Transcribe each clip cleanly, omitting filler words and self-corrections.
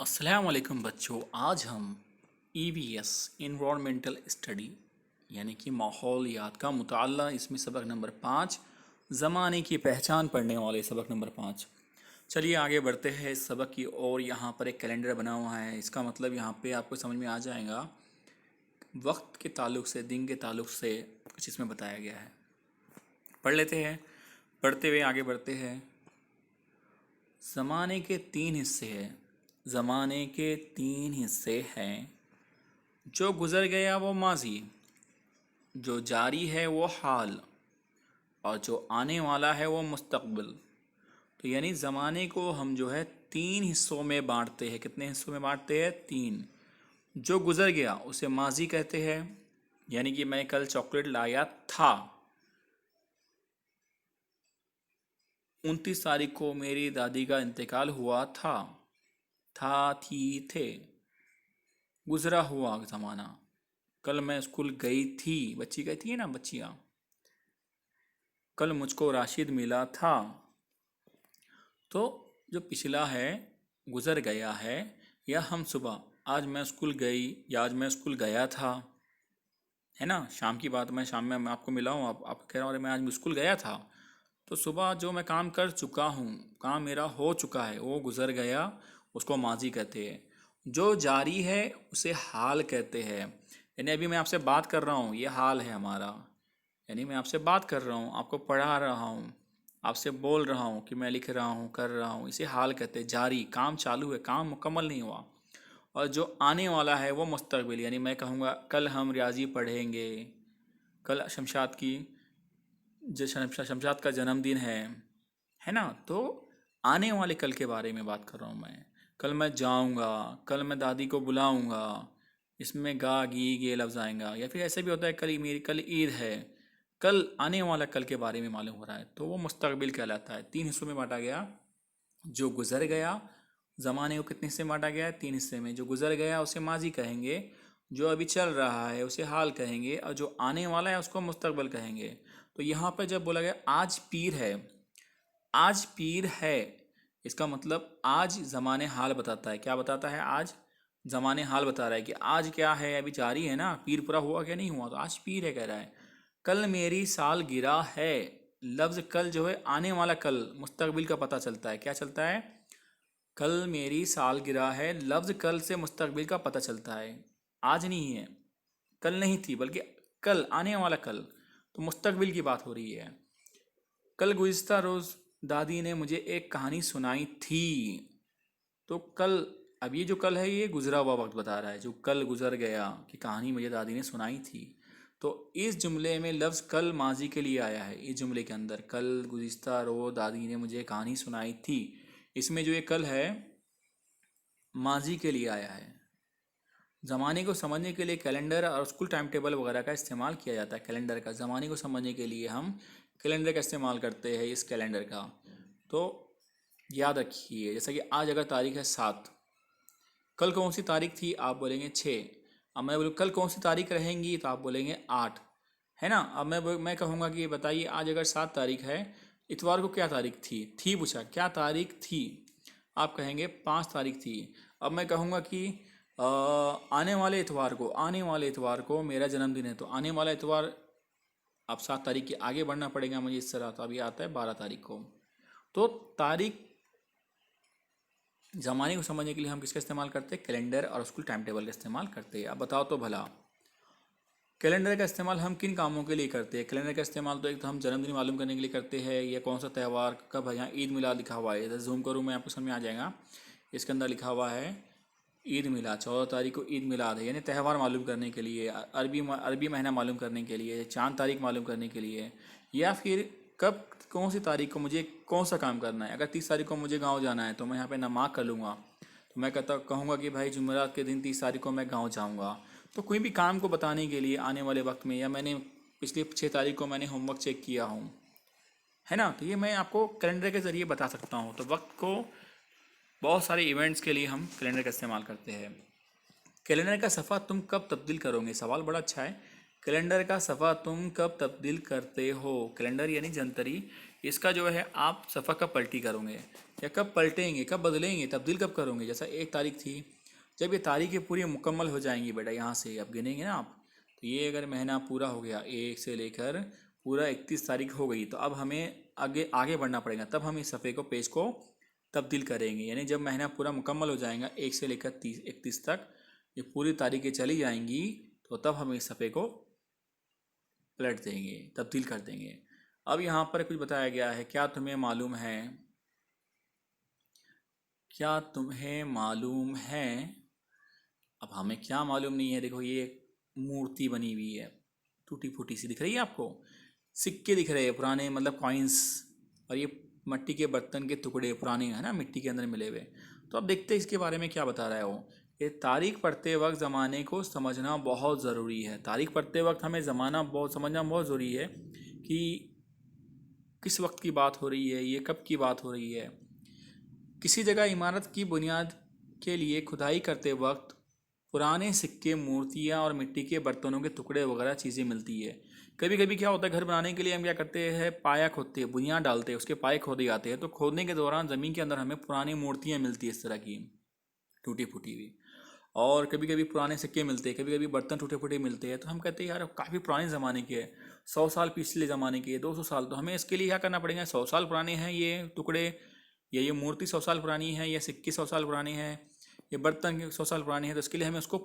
अस्सलाम वालेकुम बच्चों। आज हम EVS इन्वामेंटल स्टडी यानी कि माहौलियात का मुताला, इसमें सबक नंबर 5 ज़माने की पहचान पढ़ने वाले सबक नंबर 5। चलिए आगे बढ़ते हैं इस सबक की और। यहाँ पर एक कैलेंडर बना हुआ है, इसका मतलब यहाँ पे आपको समझ में आ जाएगा वक्त के ताल्लुक से, दिन के ताल्लुक से कुछ इसमें बताया गया है। पढ़ लेते हैं। पढ़ते हुए आगे बढ़ते हैं। ज़माने के तीन हिस्से हैं। ज़माने के तीन हिस्से हैं। जो गुज़र गया वो माजी, जो जारी है वो हाल, और जो आने वाला है वो मुस्तकबिल। तो यानी ज़माने को हम जो है तीन हिस्सों में बांटते हैं। कितने हिस्सों में बांटते हैं? तीन। जो गुज़र गया उसे माजी कहते हैं, यानी कि मैं कल चॉकलेट लाया था। 29 तारीख को मेरी दादी का इंतकाल हुआ था। था, थी, थे। गुज़रा हुआ ज़माना। कल मैं स्कूल गई थी। बच्ची कहती है ना, बच्चियाँ। कल मुझको राशिद मिला था। तो जो पिछला है, गुज़र गया है, या हम सुबह आज मैं स्कूल गई या आज मैं स्कूल गया था, है ना। शाम की बात, मैं शाम में मैं आपको मिला हूँ, आप कह रहे हो अरे मैं आज स्कूल गया था। तो सुबह जो मैं काम कर चुका हूँ, काम मेरा हो चुका है, वो गुज़र गया, उसको माजी कहते हैं। जो जारी है उसे हाल कहते हैं। यानी अभी मैं आपसे बात कर रहा हूँ, ये हाल है हमारा। यानी मैं आपसे बात कर रहा हूँ, आपको पढ़ा रहा हूँ, आपसे बोल रहा हूँ कि मैं लिख रहा हूँ, कर रहा हूँ, इसे हाल कहते हैं। जारी, काम चालू है, काम मुकम्मल नहीं हुआ। और जो आने वाला है वो मुस्तकबिल। यानी मैं कहूँगा कल हम रियाजी पढ़ेंगे, कल शमशाद की शमशाद का जन्मदिन है ना। तो आने वाले कल के बारे में बात कर रहा हूँ मैं। कल मैं जाऊँगा, कल मैं दादी को बुलाऊँगा। इसमें गा गी गे लफ्ज़ आएगा। या फिर ऐसे भी होता है कल ईद है। कल आने वाला कल के बारे में मालूम हो रहा है, तो वो मुस्तकबिल कहलाता है। तीन हिस्सों में बांटा गया। जो गुज़र गया, ज़माने को कितने हिस्से में बांटा गया है? तीन हिस्से में। जो गुज़र गया उसे माजी कहेंगे, जो अभी चल रहा है उसे हाल कहेंगे, और जो आने वाला है उसको मुस्तकबिल कहेंगे। तो यहाँ पर जब बोला गया आज पीर है, आज पीर है, इसका मतलब आज ज़माने हाल बताता है। क्या बताता है? आज ज़माने हाल बता रहा है कि आज क्या है, अभी जारी है ना, पीर पूरा हुआ क्या नहीं हुआ, तो आज पीर है कह रहा है। कल मेरी साल गिरा है। लफ्ज़ कल जो है आने वाला कल, मुस्तकबिल का पता चलता है। क्या चलता है? कल मेरी साल गिरा है। लफ्ज़ कल से मुस्तकबिल का पता चलता है। आज नहीं है, कल नहीं थी, बल्कि कल, आने वाला कल। तो मुस्तकबिल की बात हो रही है। कल गुज़िश्ता रोज़ दादी ने मुझे एक कहानी सुनाई थी। तो कल, अब ये जो कल है ये गुज़रा हुआ वक्त बता रहा है। जो कल गुज़र गया कि कहानी मुझे दादी ने सुनाई थी। तो इस जुमले में लफ्ज़ कल माजी के लिए आया है। इस जुमले के अंदर कल गुज़िश्ता रोज़ दादी ने मुझे कहानी सुनाई थी, इसमें जो ये कल है माजी के लिए आया है। ज़माने को समझने के लिए कैलेंडर और स्कूल टाइम टेबल वगैरह का इस्तेमाल किया जाता है। कैलेंडर का, ज़माने को समझने के लिए हम कैलेंडर का इस्तेमाल करते हैं, इस कैलेंडर का। तो याद रखिए, जैसा कि आज अगर तारीख है 7, कल कौन सी तारीख थी? आप बोलेंगे 6। अब मैं बोलूँ कल कौन सी तारीख रहेंगी, तो आप बोलेंगे 8, है ना। अब मैं कहूँगा कि बताइए आज अगर 7 तारीख है, इतवार को क्या तारीख थी? पूछा क्या तारीख थी, आप कहेंगे 5 तारीख थी। अब मैं कहूँगा कि आने वाले इतवार को मेरा जन्मदिन है, तो आने वाला इतवार, अब 7 तारीख के आगे बढ़ना पड़ेगा मुझे इस तरह। तो अभी आता है 12 तारीख को। तो तारीख, ज़माने को समझने के लिए हम किसका इस्तेमाल करते हैं? कैलेंडर और स्कूल टाइम टेबल का इस्तेमाल करते हैं। अब बताओ तो भला, कैलेंडर का इस्तेमाल हम किन कामों के लिए करते हैं? कैलेंडर का इस्तेमाल तो एक तो हम जन्मदिन मालूम करने के लिए करते हैं, या कौन सा त्यौहार कब है। यहाँ ईद मिलाद लिखा हुआ है, इधर जूम करूँ मैं, आपको समझ में आ जाएगा। इसके अंदर लिखा हुआ है ईद मिलाद, 14 तारीख को ईद मिलाद है, यानी त्यौहार मालूम करने के लिए, अरबी महीना मालूम करने के लिए, चांद तारीख मालूम करने के लिए, या फिर कब कौन सी तारीख को मुझे कौन सा काम करना है। अगर 30 तारीख को मुझे गाँव जाना है, तो मैं यहाँ पे नमाज कर लूँगा, तो मैं कहूँगा कि भाई जुमेरात के दिन 30 तारीख को मैं गाँव जाऊँगा। तो कोई भी काम को बताने के लिए आने वाले वक्त में, या मैंने पिछली 6 तारीख को मैंने होमवर्क चेक किया हूँ, है ना, तो ये मैं आपको कैलेंडर के ज़रिए बता सकता हूँ। तो वक्त को बहुत सारे इवेंट्स के लिए हम कैलेंडर का इस्तेमाल करते हैं। कैलेंडर का सफ़ा तुम कब तब्दील करोगे? सवाल बड़ा अच्छा है। कैलेंडर का सफ़ा तुम कब तब्दील करते हो? कैलेंडर यानी जनतरी, इसका जो है आप सफ़ा कब पलटी करोगे या कब पलटेंगे, कब बदलेंगे, तब्दील कब करोगे। जैसा 1 तारीख थी, जब ये तारीखें पूरी मुकम्मल हो जाएंगी बेटा, यहाँ से अब गिनेंगे ना आप, तो ये अगर महीना पूरा हो गया 1 से लेकर पूरा 31 तारीख हो गई, तो अब हमें आगे आगे बढ़ना पड़ेगा। तब हम इस सफ़े को, पेज को तब्दील करेंगे। यानी जब महीना पूरा मुकम्मल हो जाएगा 1 से लेकर 31 तक, ये पूरी तारीखें चली जाएंगी, तो तब हम इस सफ़े को पलट देंगे, तब्दील कर देंगे। अब यहाँ पर कुछ बताया गया है, क्या तुम्हें मालूम है, क्या तुम्हें मालूम है। अब हमें क्या मालूम नहीं है। देखो ये मूर्ति बनी हुई है, टूटी फूटी सी दिख रही है आपको, सिक्के दिख रहे हैं पुराने, मतलब कॉइन्स, और ये मिट्टी के बर्तन के टुकड़े पुराने हैं ना, मिट्टी के अंदर मिले हुए। तो अब देखते हैं इसके बारे में क्या बता रहा है वो। ये तारीख पढ़ते वक्त ज़माने को समझना बहुत ज़रूरी है। तारीख पढ़ते वक्त हमें ज़माना बहुत समझना बहुत ज़रूरी है कि किस वक्त की बात हो रही है, ये कब की बात हो रही है। किसी जगह इमारत की बुनियाद के लिए खुदाई करते वक्त पुराने सिक्के, मूर्तियाँ और मिट्टी के बर्तनों के टुकड़े वगैरह चीज़ें मिलती है। कभी कभी क्या होता है, घर बनाने के लिए हम क्या करते हैं, पाया खोदते हैं, बुनियाद डालते हैं, उसके पाए खोदे जाते हैं। तो खोदने के दौरान ज़मीन के अंदर हमें पुरानी मूर्तियाँ मिलती है, इस तरह की टूटी फूटी हुई। और कभी कभी पुराने सिक्के मिलते हैं, कभी कभी बर्तन टूटे फूटे मिलते हैं। तो हम कहते हैं यार काफ़ी पुराने ज़माने के हैं, 100 साल पिछले ज़माने के, 200 साल। तो हमें इसके लिए क्या करना पड़ेगा, 100 साल पुराने हैं ये टुकड़े, या ये मूर्ति 100 साल पुरानी है, या सिक्के 100 साल पुराने हैं, ये बर्तन 100 साल पुराने हैं। तो इसके लिए हमें उसको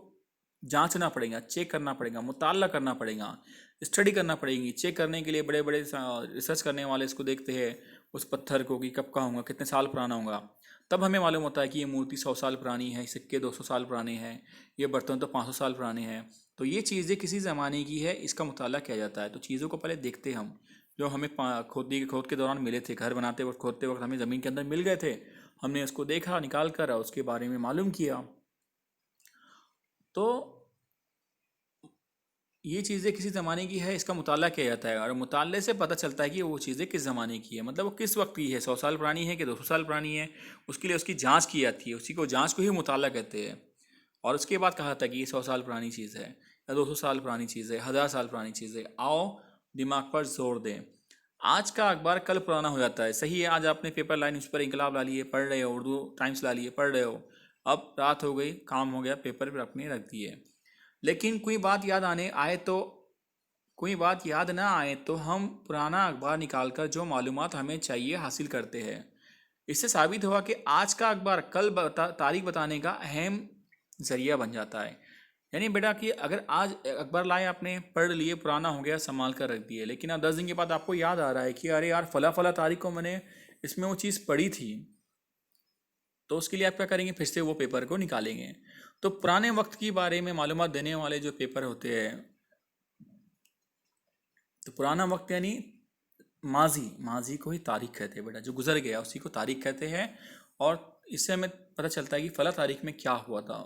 जांचना पड़ेगा, चेक करना पड़ेगा, मुताला करना पड़ेगा, स्टडी करना पड़ेगी। चेक करने के लिए बड़े बड़े रिसर्च करने वाले इसको देखते हैं, उस पत्थर को, कि कब का होगा, कितने साल पुराना होगा। तब हमें मालूम होता है कि ये मूर्ति 100 साल पुरानी है, सिक्के 200 साल पुराने हैं, ये बर्तन तो 500 साल पुराने हैं। तो ये चीज़ें किसी ज़माने की है, इसका मुताला किया जाता है। तो चीज़ों को पहले देखते हैं हम, जो हमें खोद के दौरान मिले थे, घर बनाते वक्त, खोदते वक्त हमें ज़मीन के अंदर मिल गए थे, हमने उसको देखा, निकाल कर उसके बारे में मालूम किया। तो ये चीज़ें किसी ज़माने की है, इसका मुताला किया जाता है, और मुताले से पता चलता है कि वो चीज़ें किस ज़माने की है, मतलब वो किस वक्त की है, 100 साल पुरानी है कि 200 साल पुरानी है। उसके लिए उसकी जांच की जाती है, उसी को जांच को ही मुताला कहते हैं। और उसके बाद कहा था कि ये 100 साल पुरानी चीज़ है, या 200 साल पुरानी चीज़ है, 1000 साल पुरानी चीज़ है। आओ दिमाग पर जोर दें। आज का अखबार कल पुराना हो जाता है, सही है। आज आपने पेपर ला, न्यूज़पेपर इंकलाब ला लिए, पढ़ रहे हो, उर्दू टाइम्स ला लिए, पढ़ रहे हो। अब रात हो गई, काम हो गया, पेपर पर अपने रख दिए। लेकिन कोई बात याद ना आए तो हम पुराना अखबार निकालकर जो मालूमात हमें चाहिए हासिल करते हैं। इससे साबित हुआ कि आज का अखबार तारीख बताने का अहम जरिया बन जाता है। यानी बेटा कि अगर आज अखबार लाए, आपने पढ़ लिए, पुराना हो गया, संभाल कर रख दिए, लेकिन अब 10 दिन के बाद आपको याद आ रहा है कि अरे यार फला फला तारीख को मैंने इसमें वो चीज़ पढ़ी थी, तो उसके लिए आप क्या करेंगे, फिर से वो पेपर को निकालेंगे। तो पुराने वक्त की बारे में मालूमात देने वाले जो पेपर होते हैं, तो पुराना वक्त यानी माजी, माजी को ही तारीख कहते हैं बेटा, जो गुजर गया उसी को तारीख कहते हैं। और इससे हमें पता चलता है कि फला तारीख में क्या हुआ था,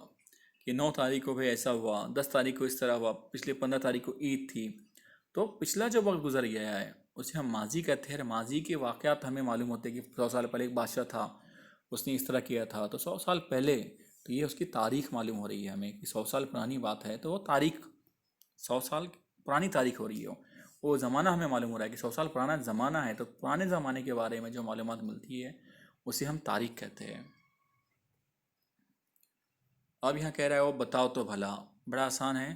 कि 9 तारीख को भी ऐसा हुआ, 10 तारीख को इस तरह हुआ, पिछले 15 तारीख को ईद थी। तो पिछला जो वक्त गुजर गया है उसे हम माजी कहते हैं। माजी के वाक़यात हमें मालूम होते हैं कि 100 साल पहले एक बादशाह था, उसने इस तरह किया था, तो 100 साल पहले। तो ये उसकी तारीख मालूम हो रही है हमें कि 100 साल पुरानी बात है, तो वो तारीख 100 साल पुरानी तारीख हो रही है। वो ज़माना हमें मालूम हो रहा है कि 100 साल पुराना ज़माना है। तो पुराने ज़माने के बारे में जो मालूमात मिलती है उसे हम तारीख कहते हैं। अब यहाँ कह रहा है वो बताओ तो भला, बड़ा आसान है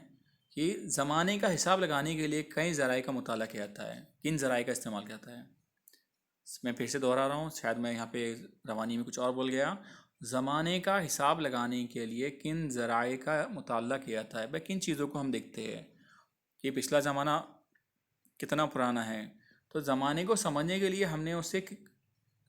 कि ज़माने का हिसाब लगाने के लिए कई ज़राए का मुताला किया जाता है। किन ज़राए का इस्तेमाल किया जाता है, मैं फिर से दोहरा रहा हूँ, शायद मैं यहाँ पे रवानी में कुछ और बोल गया। ज़माने का हिसाब लगाने के लिए किन ज़राए का मुताला किया जाता है, भाई किन चीज़ों को हम देखते हैं कि पिछला ज़माना कितना पुराना है। तो ज़माने को समझने के लिए हमने उसे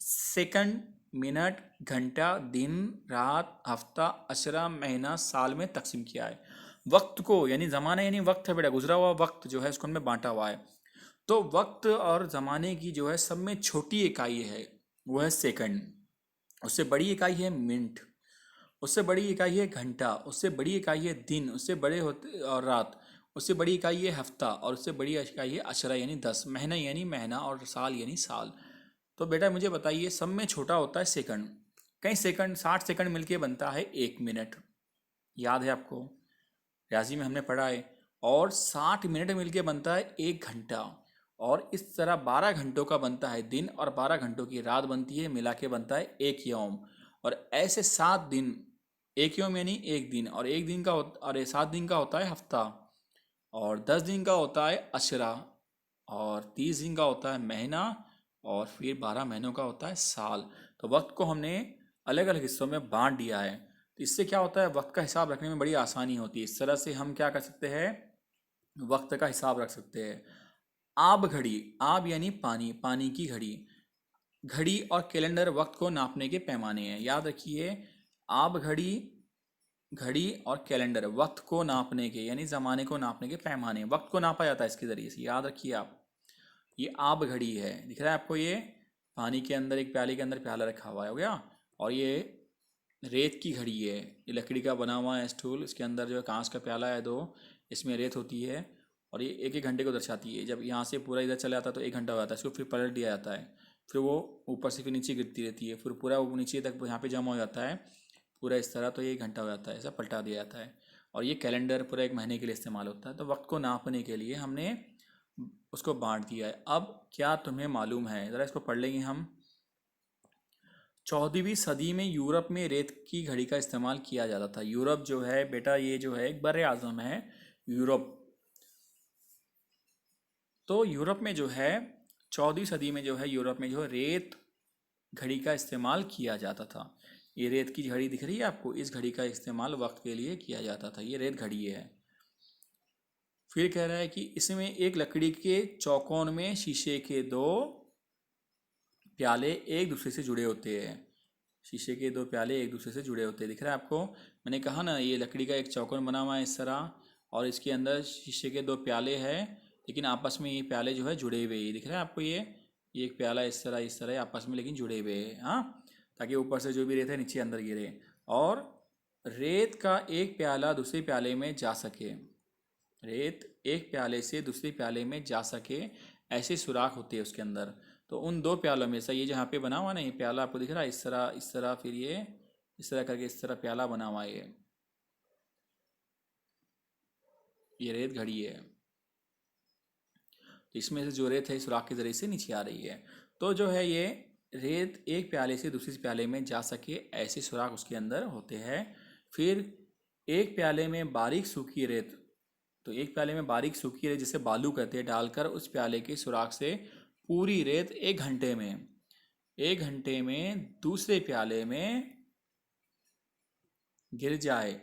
सेकंड, मिनट, घंटा, दिन, रात, हफ्ता, अशरा, महीना, साल में तकसीम किया है। वक्त को, यानी ज़माना यानी वक्त है बेटा, गुजरा हुआ वक्त जो है उसको हमने बांटा हुआ है। तो वक्त और ज़माने की जो है सब में छोटी इकाई है वो है सेकंड, उससे बड़ी इकाई है मिनट, उससे बड़ी इकाई है घंटा, उससे बड़ी इकाई है दिन, उससे बड़े होते और रात, उससे बड़ी इकाई है हफ्ता, और उससे बड़ी इकाई है अशरा यानी 10, महीना यानी महीना, और साल यानी साल। तो बेटा मुझे बताइए, सब में छोटा होता है सेकंड। कई सेकंड, 60 सेकंड मिलके बनता है 1 मिनट, याद है आपको, रियाजी में हमने पढ़ा है। और 60 मिनट मिलके बनता है 1 घंटा, और इस तरह 12 घंटों का बनता है दिन और 12 घंटों की रात बनती है, मिला के बनता है एक यौम। और ऐसे 7 दिन, एक यौम यानी एक दिन, और एक दिन का और 7 दिन का होता है हफ्ता, और 10 दिन का होता है अशरा, और 30 दिन का होता है महीना, और फिर 12 महीनों का होता है साल। तो वक्त को हमने अलग अलग हिस्सों में बांट दिया है। तो इससे क्या होता है, वक्त का हिसाब रखने में बड़ी आसानी होती है। इस तरह से हम क्या कर सकते हैं, वक्त का हिसाब रख सकते हैं। आब घड़ी, आब यानी पानी, पानी की घड़ी। घड़ी और कैलेंडर वक्त को नापने के पैमाने हैं, याद रखिए। आब घड़ी, घड़ी और कैलेंडर वक्त को नापने के यानी ज़माने को नापने के पैमाने, वक्त को नापा जाता है इसके ज़रिए से, याद रखिए आप। ये आब घड़ी है, दिख रहा है आपको, ये पानी के अंदर एक प्याले के अंदर प्याला रखा हुआ है, हो गया। और ये रेत की घड़ी है, ये लकड़ी का बना हुआ है स्टूल, इसके अंदर जो है कांच का प्याला है दो, इसमें रेत होती है, और ये एक एक घंटे को दर्शाती है। जब यहाँ से पूरा इधर चला जाता है तो 1 घंटा हो जाता है, इसको फिर पलट दिया जाता है, फिर वो ऊपर से फिर नीचे गिरती रहती है, फिर पूरा वो नीचे तक यहाँ पे जमा हो जाता है पूरा इस तरह, तो ये 1 घंटा हो जाता है, ऐसा पलटा दिया जाता है। और ये कैलेंडर पूरा 1 महीने के लिए इस्तेमाल होता है। तो वक्त को नापने के लिए हमने उसको बांट दिया है। अब क्या तुम्हें मालूम है, ज़रा इसको पढ़ लेंगे हम। 14वीं सदी में यूरोप में रेत की घड़ी का इस्तेमाल किया जाता था। यूरोप जो है बेटा, ये जो है एक बर आज़म है यूरोप। तो यूरोप में जो है 14वीं सदी में जो है यूरोप में जो है रेत घड़ी का इस्तेमाल किया जाता था। ये रेत की घड़ी दिख रही है आपको, इस घड़ी का इस्तेमाल वक्त के लिए किया जाता था, ये रेत घड़ी है। फिर कह रहा है कि इसमें एक लकड़ी के चौकोन में शीशे के दो प्याले एक दूसरे से जुड़े होते हैं। शीशे के दो प्याले एक दूसरे से जुड़े होते हैं, दिख रहा है आपको। मैंने कहा ना, ये लकड़ी का एक चौकोन बना हुआ है इस तरह, और इसके अंदर शीशे के दो प्याले हैं, लेकिन आपस में ये प्याले जो है जुड़े हुए हैं, दिख रहा है आपको। ये एक प्याला इस तरह आपस में लेकिन जुड़े हुए हैं, हाँ, ताकि ऊपर से जो भी रेत है नीचे अंदर गिरे, और रेत का एक प्याला दूसरे प्याले में जा सके, रेत एक प्याले से दूसरे प्याले में जा सके, ऐसे सुराख होते हैं उसके अंदर। तो उन दो प्यालों में से ये जहाँ पे बना हुआ ना, ये प्याला आपको दिख रहा है इस तरह, फिर ये इस तरह करके इस तरह प्याला बना हुआ है, ये रेत घड़ी है। तो इसमें से जो रेत है सुराख के जरिए से नीचे आ रही है। तो जो है ये रेत एक प्याले से दूसरे प्याले में जा सके, ऐसे सुराख उसके अंदर होते हैं। फिर एक प्याले में बारीक सूखी रेत, तो एक प्याले में बारीक सूखी रेत जिसे बालू कहते हैं, डालकर उस प्याले के सुराख से पूरी रेत 1 घंटे में दूसरे प्याले में गिर जाए,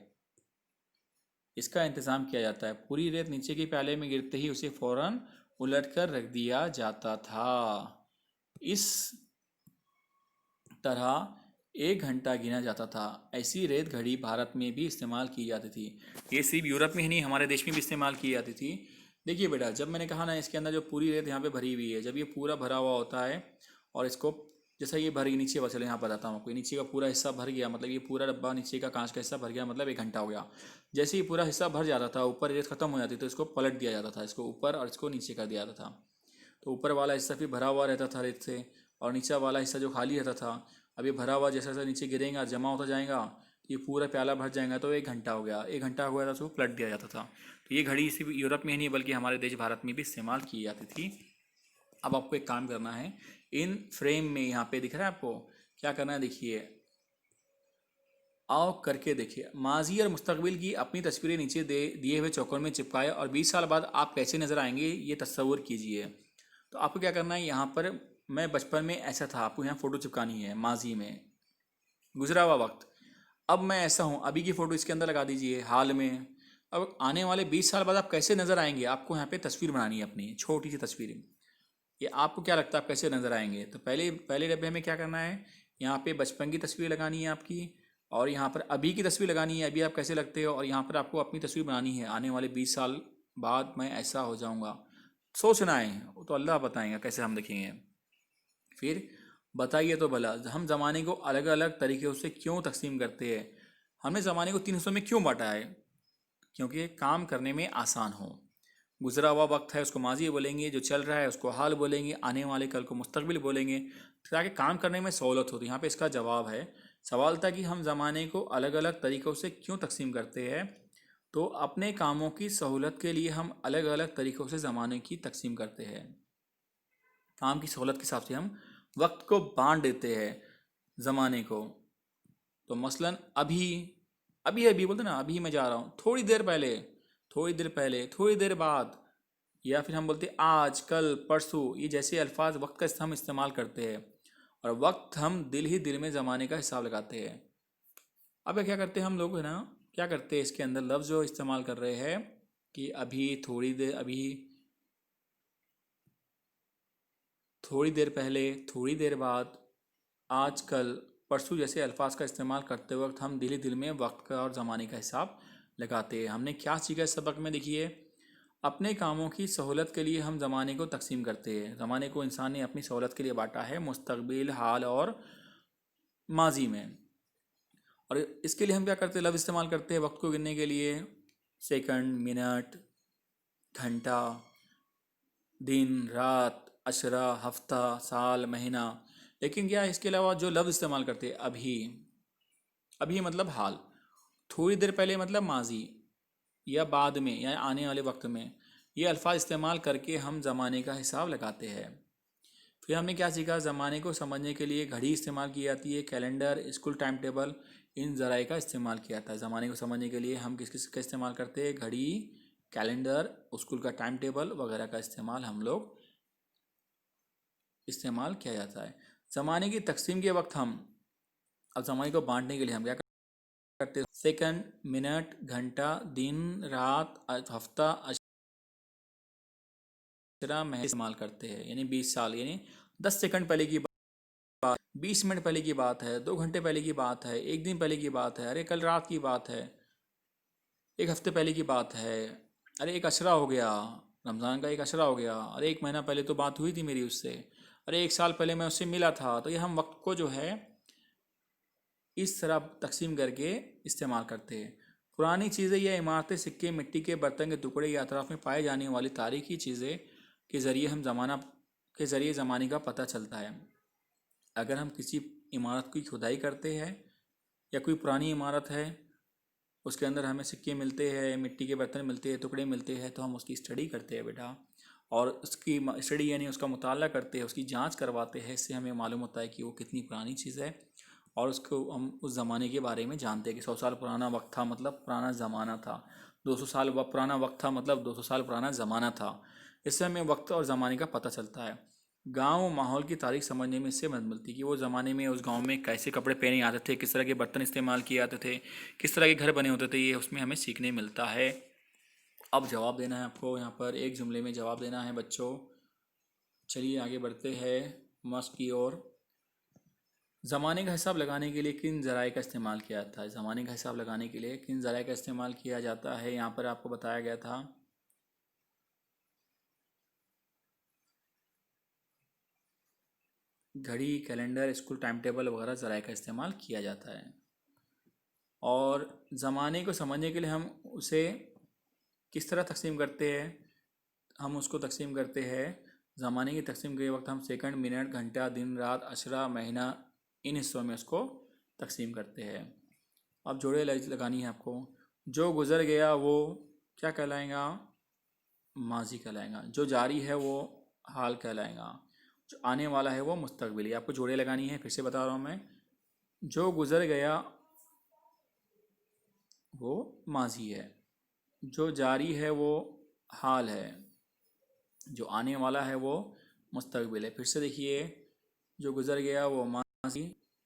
इसका इंतज़ाम किया जाता है। पूरी रेत नीचे के प्याले में गिरते ही उसे फौरन उलट कर रख दिया जाता था। इस तरह 1 घंटा गिना जाता था। ऐसी रेत घड़ी भारत में भी इस्तेमाल की जाती थी। ये सिर्फ यूरोप में ही नहीं, हमारे देश में भी इस्तेमाल की जाती थी। देखिए बेटा, जब मैंने कहा ना, इसके अंदर जो पूरी रेत यहाँ पे भरी हुई है, जब ये पूरा भरा हुआ होता है और इसको जैसा ये भर नीचे, बस चले यहाँ बताता हूँ आपको, नीचे का पूरा हिस्सा भर गया, मतलब ये पूरा डब्बा नीचे का कांच का हिस्सा भर गया, मतलब 1 घंटा हो गया। जैसे ही पूरा हिस्सा भर जाता था, ऊपर रेत खत्म हो जाती, तो इसको पलट दिया जाता था, इसको ऊपर और इसको नीचे कर दिया जाता था। तो ऊपर वाला हिस्सा फिर भरा हुआ रहता था रेत से, और नीचे वाला हिस्सा जो खाली रहता था, अब ये भरा हुआ जैसा जैसा नीचे गिरेगा, जमा होता जाएगा, तो ये पूरा प्याला भर जाएगा, तो 1 घंटा हो गया। 1 घंटा हो गया था, उसको पलट दिया जाता था। तो ये घड़ी सिर्फ यूरोप में ही नहीं बल्कि हमारे देश भारत में भी इस्तेमाल की जाती थी। अब आपको एक काम करना है, इन फ्रेम में यहाँ पे दिख रहा है आपको, क्या करना है देखिए, आओ करके देखिए। माजी और मुस्तकबिल की अपनी तस्वीरें नीचे दिए हुए चौकोन में चिपकाए, और 20 साल बाद आप कैसे नज़र आएंगे ये तस्वुर कीजिए। तो आपको क्या करना है, यहाँ पर मैं बचपन में ऐसा था, आपको यहाँ फ़ोटो चिपकानी है, माजी में गुजरा हुआ वक्त। अब मैं ऐसा हूँ, अभी की फ़ोटो इसके अंदर लगा दीजिए, हाल में। अब आने वाले 20 साल बाद आप कैसे नज़र आएंगे, आपको यहाँ पे तस्वीर बनानी है अपनी, छोटी सी तस्वीर। ये आपको क्या लगता है आप कैसे नज़र आएंगे? तो पहले पहले डब्बे में क्या करना है, यहाँ पे बचपन की तस्वीर लगानी है आपकी, और यहाँ पर अभी की तस्वीर लगानी है, अभी आप कैसे लगते हो, और यहाँ पर आपको अपनी तस्वीर बनानी है, आने वाले 20 साल बाद मैं ऐसा हो जाऊँगा। सोचना है, वो तो अल्लाह बताएगा कैसे हम देखेंगे। फिर बताइए तो भला, हम ज़माने को अलग अलग तरीक़ों से क्यों तकसीम करते हैं? हमने ज़माने को 3 हिस्सों में क्यों बांटा है? क्योंकि काम करने में आसान हो। गुजरा हुआ वक्त है उसको माजी बोलेंगे, जो चल रहा है उसको हाल बोलेंगे, आने वाले कल को मुस्तकबिल बोलेंगे, ताकि काम करने में सहूलत हो। तो यहाँ पे इसका जवाब है। सवाल था कि हम ज़माने को अलग अलग तरीक़ों से क्यों तकसीम करते हैं? तो अपने कामों की सहूलत के लिए हम अलग अलग तरीक़ों से ज़माने की तकसीम करते हैं। काम की सहूलत के हिसाब से हम वक्त को बांट देते हैं, ज़माने को। तो मसलन अभी, अभी अभी बोलते ना, अभी मैं जा रहा हूँ, थोड़ी देर पहले, थोड़ी देर पहले, थोड़ी देर बाद, या फिर हम बोलते हैं आज, कल, परसों। ये जैसे अल्फाज वक्त का हम इस्तेमाल करते हैं, और वक्त हम दिल ही दिल में ज़माने का हिसाब लगाते हैं। अब क्या करते हैं हम लोग, है ना, क्या करते हैं, इसके अंदर लफ्ज़ जो इस्तेमाल कर रहे हैं कि अभी, थोड़ी देर, अभी, थोड़ी देर पहले, थोड़ी देर बाद, आज, कल, परसों जैसे अल्फाज का इस्तेमाल करते वक्त हम दिल ही दिल में वक्त का और ज़माने का हिसाब लगाते हैं। हमने क्या सीखा इस सबक में, देखिए, अपने कामों की सहूलत के लिए हम ज़माने को तकसीम करते हैं। ज़माने को इंसान ने अपनी सहूलत के लिए बांटा है, मुस्तकबिल, हाल और माजी में। और इसके लिए हम क्या करते हैं, लफ्ज़ इस्तेमाल करते हैं वक्त को गिनने के लिए, सेकंड, मिनट, घंटा, दिन, रात, अशरा, हफ्ता, साल, महीना। लेकिन क्या इसके अलावा जो लफ्ज़ इस्तेमाल करते हैं, अभी, अभी मतलब हाल, थोड़ी देर पहले मतलब माजी, या बाद में, या आने वाले वक्त में, ये अल्फाज इस्तेमाल करके हम ज़माने का हिसाब लगाते हैं। फिर हमने क्या सीखा, ज़माने को समझने के लिए घड़ी इस्तेमाल की जाती है, कैलेंडर, स्कूल टाइम टेबल, इन ज़राए का इस्तेमाल किया था। ज़माने को समझने के लिए हम किस किस का इस्तेमाल करते हैं, घड़ी, कैलेंडर, स्कूल का टाइम टेबल वगैरह का इस्तेमाल हम लोग इस्तेमाल किया जाता है। ज़माने की तकसीम के वक्त हम, अब ज़माने को बांटने के लिए हम क्या करते हैं, सेकंड, मिनट, घंटा, दिन, रात, हफ्ता, अशरा, महीना इस्तेमाल करते हैं। यानी 20 साल, यानी 10 सेकंड पहले की बात, 20 मिनट पहले की बात है, 2 घंटे पहले की बात है, एक दिन पहले की बात है, अरे कल रात की बात है, एक हफ्ते पहले की बात है, अरे एक अशरा हो गया, रमज़ान का एक अशरा हो गया, अरे 1 महीना पहले तो बात हुई थी मेरी उससे, अरे 1 साल पहले मैं उससे मिला था। तो ये हम वक्त को जो है इस तरह तकसीम करके इस्तेमाल करते हैं। पुरानी चीज़ें या इमारतें, सिक्के, मिट्टी के बर्तन के टुकड़े या अतराफ में पाए जाने वाली तारीखी चीज़ें के ज़रिए हम ज़माने का पता चलता है। अगर हम किसी इमारत की खुदाई करते हैं, या कोई पुरानी इमारत है, उसके अंदर हमें सिक्के मिलते हैं, मिट्टी के बर्तन मिलते हैं, टुकड़े मिलते हैं, तो हम उसकी स्टडी करते हैं बेटा, और उसकी स्टडी यानी उसका मुताला करते हैं, उसकी जांच करवाते हैं। इससे हमें मालूम होता है कि वो कितनी पुरानी चीज़ है, और उसको हम उस ज़माने के बारे में जानते हैं कि 100 साल पुराना वक्त था मतलब पुराना ज़माना था, 200 साल पुराना वक्त था मतलब 200 साल पुराना ज़माना था। इससे हमें वक्त और ज़माने का पता चलता है। गांव माहौल की तारीख समझने में इससे मदद मिलती है कि वो ज़माने में उस गांव में कैसे कपड़े पहने जाते थे, किस तरह के बर्तन इस्तेमाल किए जाते थे, किस तरह के घर बने होते थे, ये उसमें हमें सीखने मिलता है। अब जवाब देना है आपको, यहाँ पर एक जुमले में जवाब देना है बच्चों। चलिए आगे बढ़ते हैं मस्क की ओर। ज़माने का हिसाब लगाने के लिए किन ज़राए का इस्तेमाल किया जाता है, ज़माने का हिसाब लगाने के लिए किन ज़राए का इस्तेमाल किया जाता है, यहाँ पर आपको बताया गया था। घड़ी, कैलेंडर, स्कूल टाइम टेबल वगैरह ज़राए का इस्तेमाल किया जाता है। और ज़माने को समझने के लिए हम उसे किस तरह तकसीम करते हैं, हम उसको तकसीम करते हैं, ज़माने की तकसीम के वक्त हम सेकंड, मिनट, घंटा, दिन, रात, अशरा, महीना, इन हिस्सों में उसको तकसीम करते हैं। अब जोड़े लगानी है आपको। जो गुज़र गया वो क्या कहलाएगा, माजी कहलाएगा। जो जारी है वो हाल कहलाएगा। जो आने वाला है वो मुस्तकबिल। आपको जोड़े लगानी है, फिर से बता रहा हूँ मैं। जो गुज़र गया वो माजी है, जो जारी है वो हाल है, जो आने वाला है वो मुस्तकबिल है। फिर से देखिए, जो गुज़र गया वो माजी,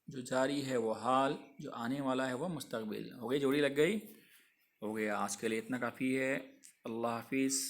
जो जारी है वो हाल, जो आने वाला है वो मुस्तकबिल। हो गई, जोड़ी लग गई। हो गया। आज के लिए इतना काफ़ी है। अल्लाह हाफिज़।